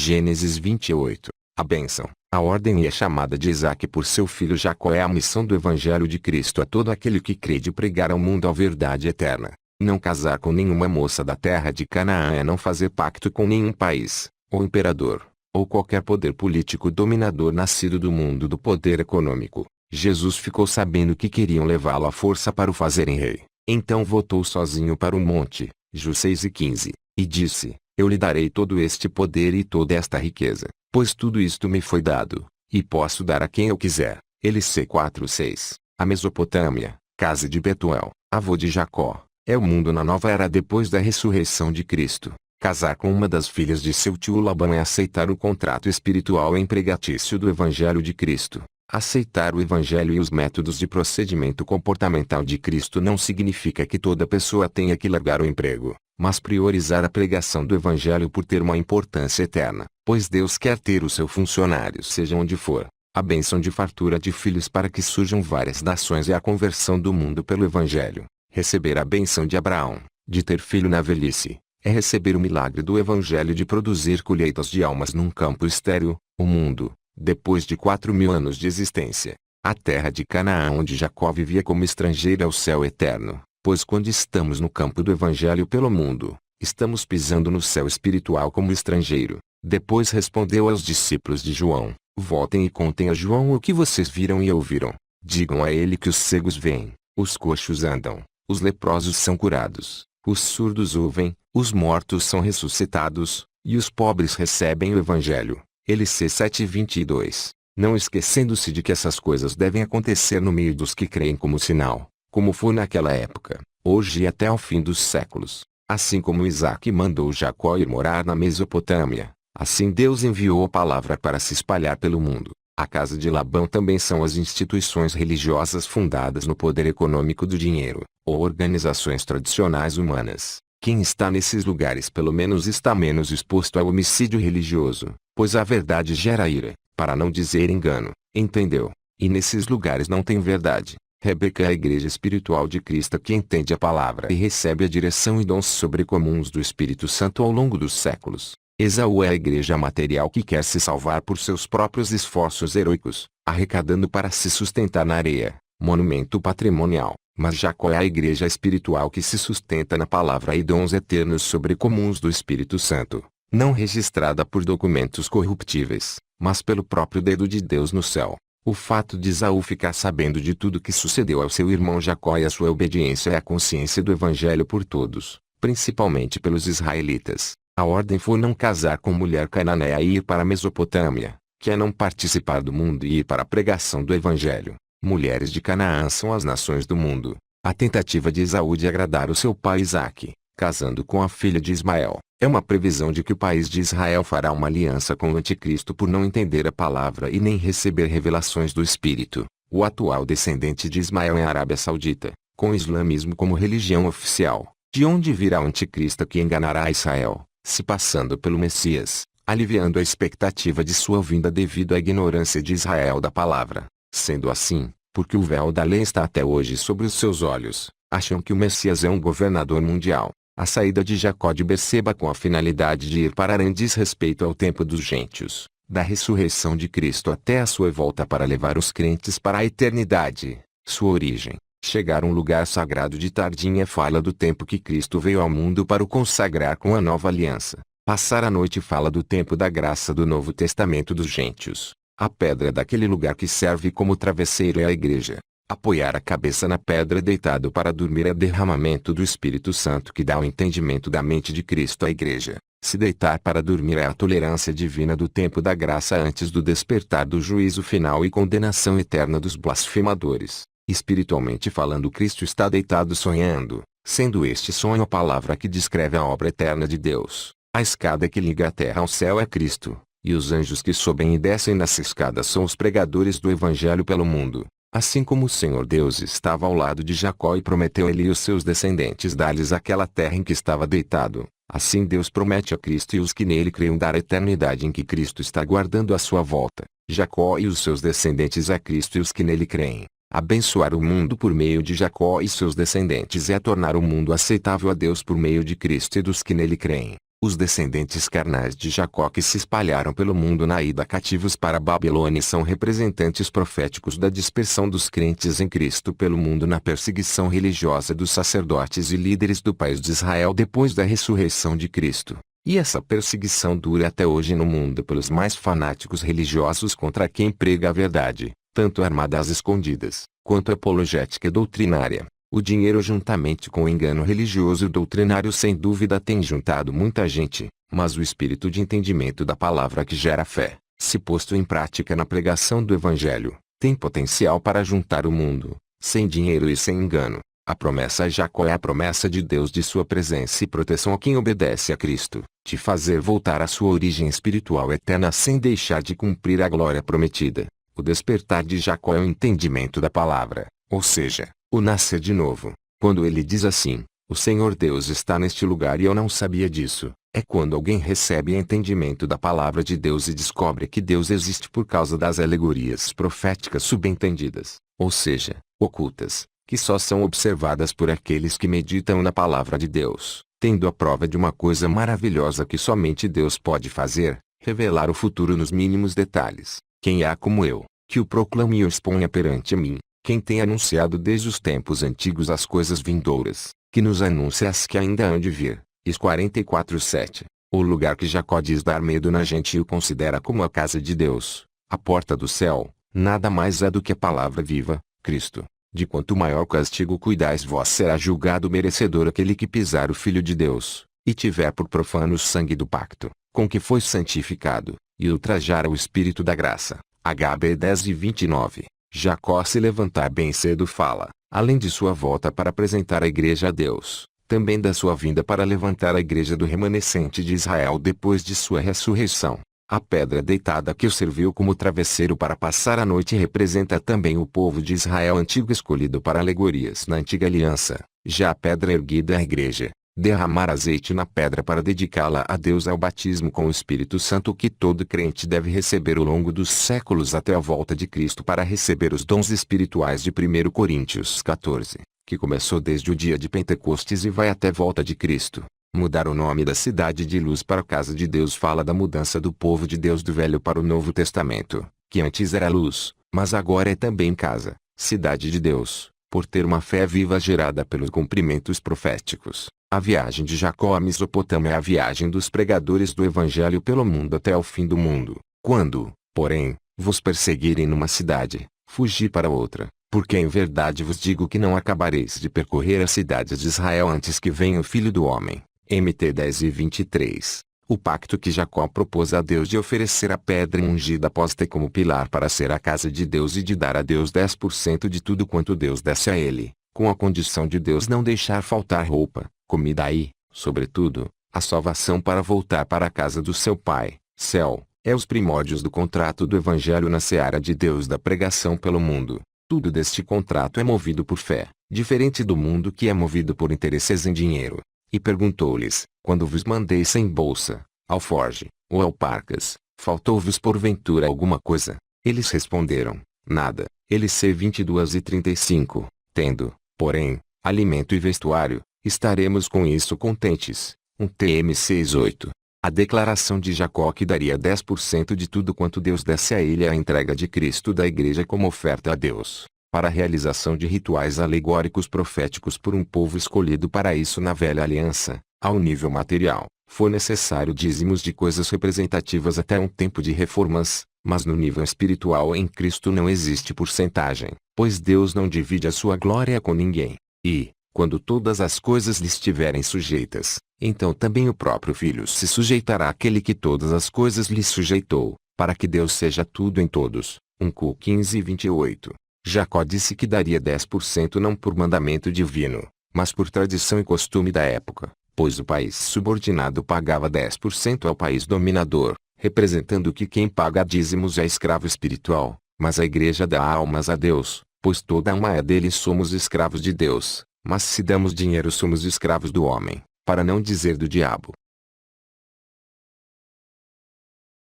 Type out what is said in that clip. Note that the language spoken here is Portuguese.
Gênesis 28. A bênção, a ordem e a chamada de Isaque por seu filho Jacó é a missão do Evangelho de Cristo a todo aquele que crê de pregar ao mundo a verdade eterna. Não casar com nenhuma moça da terra de Canaã é não fazer pacto com nenhum país, ou imperador, ou qualquer poder político dominador nascido do mundo do poder econômico. Jesus ficou sabendo que queriam levá-lo à força para o fazerem rei. Então voltou sozinho para o monte, Ju 6:15, e disse: Eu lhe darei todo este poder e toda esta riqueza, pois tudo isto me foi dado, e posso dar a quem eu quiser. LC 4:6. A Mesopotâmia, casa de Betuel, avô de Jacó, é o mundo na nova era depois da ressurreição de Cristo. Casar com uma das filhas de seu tio Labão é aceitar o contrato espiritual empregatício do Evangelho de Cristo. Aceitar o Evangelho e os métodos de procedimento comportamental de Cristo não significa que toda pessoa tenha que largar o emprego, mas priorizar a pregação do Evangelho por ter uma importância eterna, pois Deus quer ter o seu funcionário seja onde for. A bênção de fartura de filhos para que surjam várias nações e a conversão do mundo pelo Evangelho. Receber a bênção de Abraão, de ter filho na velhice, é receber o milagre do Evangelho de produzir colheitas de almas num campo estéril, o mundo. Depois de 4.000 anos de existência, a terra de Canaã onde Jacó vivia como estrangeiro é o céu eterno, pois quando estamos no campo do Evangelho pelo mundo, estamos pisando no céu espiritual como estrangeiro. Depois respondeu aos discípulos de João: Voltem e contem a João o que vocês viram e ouviram. Digam a ele que os cegos veem, os coxos andam, os leprosos são curados, os surdos ouvem, os mortos são ressuscitados, e os pobres recebem o Evangelho. LC 7:22. Não esquecendo-se de que essas coisas devem acontecer no meio dos que creem como sinal, como foi naquela época, hoje e até ao fim dos séculos. Assim como Isaque mandou Jacó ir morar na Mesopotâmia, assim Deus enviou a palavra para se espalhar pelo mundo. A casa de Labão também são as instituições religiosas fundadas no poder econômico do dinheiro, ou organizações tradicionais humanas. Quem está nesses lugares pelo menos está menos exposto ao homicídio religioso, pois a verdade gera ira, para não dizer engano, entendeu? E nesses lugares não tem verdade. Rebeca é a igreja espiritual de Cristo que entende a palavra e recebe a direção e dons sobrecomuns do Espírito Santo ao longo dos séculos. Esaú é a igreja material que quer se salvar por seus próprios esforços heroicos, arrecadando para se sustentar na areia, monumento patrimonial. Mas Jacó é a igreja espiritual que se sustenta na palavra e dons eternos sobrecomuns do Espírito Santo, não registrada por documentos corruptíveis, mas pelo próprio dedo de Deus no céu. O fato de Esaú ficar sabendo de tudo que sucedeu ao seu irmão Jacó e a sua obediência é a consciência do Evangelho por todos, principalmente pelos israelitas. A ordem foi não casar com mulher cananeia e ir para a Mesopotâmia, que é não participar do mundo e ir para a pregação do Evangelho. Mulheres de Canaã são as nações do mundo. A tentativa de Esaú de agradar o seu pai Isaque, casando com a filha de Ismael, é uma previsão de que o país de Israel fará uma aliança com o anticristo por não entender a palavra e nem receber revelações do Espírito. O atual descendente de Ismael é a Arábia Saudita, com o islamismo como religião oficial, de onde virá o anticristo que enganará Israel, se passando pelo Messias, aliviando a expectativa de sua vinda devido à ignorância de Israel da palavra. Sendo assim, porque o véu da lei está até hoje sobre os seus olhos, acham que o Messias é um governador mundial. A saída de Jacó de Berseba com a finalidade de ir para Harã diz respeito ao tempo dos gentios, da ressurreição de Cristo até a sua volta para levar os crentes para a eternidade. Sua origem, chegar a um lugar sagrado de Tardinha fala do tempo que Cristo veio ao mundo para o consagrar com a nova aliança. Passar a noite fala do tempo da graça do Novo Testamento dos gentios. A pedra daquele lugar que serve como travesseiro é a igreja. Apoiar a cabeça na pedra deitado para dormir é derramamento do Espírito Santo que dá o entendimento da mente de Cristo à igreja. Se deitar para dormir é a tolerância divina do tempo da graça antes do despertar do juízo final e condenação eterna dos blasfemadores. Espiritualmente falando, Cristo está deitado sonhando, sendo este sonho a palavra que descreve a obra eterna de Deus. A escada que liga a terra ao céu é Cristo. E os anjos que sobem e descem nessa escada são os pregadores do Evangelho pelo mundo. Assim como o Senhor Deus estava ao lado de Jacó e prometeu a ele e os seus descendentes dar-lhes aquela terra em que estava deitado, assim Deus promete a Cristo e os que nele creiam dar a eternidade em que Cristo está guardando a sua volta. Jacó e os seus descendentes a Cristo e os que nele creem. Abençoar o mundo por meio de Jacó e seus descendentes é tornar o mundo aceitável a Deus por meio de Cristo e dos que nele creem. Os descendentes carnais de Jacó que se espalharam pelo mundo na ida cativos para a Babilônia são representantes proféticos da dispersão dos crentes em Cristo pelo mundo na perseguição religiosa dos sacerdotes e líderes do país de Israel depois da ressurreição de Cristo. E essa perseguição dura até hoje no mundo pelos mais fanáticos religiosos contra quem prega a verdade, tanto armada às escondidas, quanto apologética e doutrinária. O dinheiro juntamente com o engano religioso e doutrinário sem dúvida tem juntado muita gente, mas o espírito de entendimento da palavra que gera fé, se posto em prática na pregação do Evangelho, tem potencial para juntar o mundo, sem dinheiro e sem engano. A promessa a Jacó é a promessa de Deus de sua presença e proteção a quem obedece a Cristo, de fazer voltar à sua origem espiritual eterna sem deixar de cumprir a glória prometida. O despertar de Jacó é o entendimento da palavra, ou seja, o nascer de novo. Quando ele diz assim, o Senhor Deus está neste lugar e eu não sabia disso, é quando alguém recebe entendimento da palavra de Deus e descobre que Deus existe por causa das alegorias proféticas subentendidas, ou seja, ocultas, que só são observadas por aqueles que meditam na palavra de Deus, tendo a prova de uma coisa maravilhosa que somente Deus pode fazer, revelar o futuro nos mínimos detalhes. Quem há como eu, que o proclame e o exponha perante mim? Quem tem anunciado desde os tempos antigos as coisas vindouras, que nos anuncia as que ainda hão de vir. Is 44:7. O lugar que Jacó diz dar medo na gente e o considera como a casa de Deus, a porta do céu, nada mais é do que a palavra viva, Cristo. De quanto maior castigo cuidais vós será julgado merecedor aquele que pisar o Filho de Deus, e tiver por profano o sangue do pacto, com que foi santificado, e ultrajar o Espírito da graça. HB 10:29. Jacó se levantar bem cedo fala, além de sua volta para apresentar a igreja a Deus, também da sua vinda para levantar a igreja do remanescente de Israel depois de sua ressurreição. A pedra deitada que o serviu como travesseiro para passar a noite representa também o povo de Israel antigo escolhido para alegorias na antiga aliança. Já a pedra erguida é a igreja. Derramar azeite na pedra para dedicá-la a Deus é o batismo com o Espírito Santo que todo crente deve receber ao longo dos séculos até a volta de Cristo para receber os dons espirituais de 1 Coríntios 14, que começou desde o dia de Pentecostes e vai até a volta de Cristo. Mudar o nome da cidade de luz para a casa de Deus fala da mudança do povo de Deus do Velho para o Novo Testamento, que antes era luz, mas agora é também casa, cidade de Deus, por ter uma fé viva gerada pelos cumprimentos proféticos. A viagem de Jacó à Mesopotâmia é a viagem dos pregadores do Evangelho pelo mundo até o fim do mundo. Quando, porém, vos perseguirem numa cidade, fugi para outra, porque em verdade vos digo que não acabareis de percorrer as cidades de Israel antes que venha o Filho do Homem. MT 10:23. O pacto que Jacó propôs a Deus de oferecer a pedra ungida após ter como pilar para ser a casa de Deus e de dar a Deus 10% de tudo quanto Deus desse a ele, com a condição de Deus não deixar faltar roupa, comida e, sobretudo, a salvação para voltar para a casa do seu Pai, céu, é os primórdios do contrato do Evangelho na seara de Deus da pregação pelo mundo. Tudo deste contrato é movido por fé, diferente do mundo que é movido por interesses em dinheiro. E perguntou-lhes, quando vos mandei sem bolsa, alforge, ou alparcas, faltou-vos porventura alguma coisa? Eles responderam, nada. LC 22:35. Tendo, porém, alimento e vestuário, estaremos com isso contentes. TM 6:8. A declaração de Jacó que daria 10% de tudo quanto Deus desse a ele é a entrega de Cristo da igreja como oferta a Deus, para a realização de rituais alegóricos proféticos por um povo escolhido para isso na velha aliança. Ao nível material, foi necessário dízimos de coisas representativas até um tempo de reformas, mas no nível espiritual em Cristo não existe porcentagem, pois Deus não divide a sua glória com ninguém. E, quando todas as coisas lhe estiverem sujeitas, então também o próprio Filho se sujeitará àquele que todas as coisas lhe sujeitou, para que Deus seja tudo em todos. 1 Cor 15:28. Jacó disse que daria 10% não por mandamento divino, mas por tradição e costume da época, pois o país subordinado pagava 10% ao país dominador, representando que quem paga dízimos é escravo espiritual, mas a igreja dá almas a Deus, pois toda alma é dele e somos escravos de Deus, mas se damos dinheiro somos escravos do homem, para não dizer do diabo.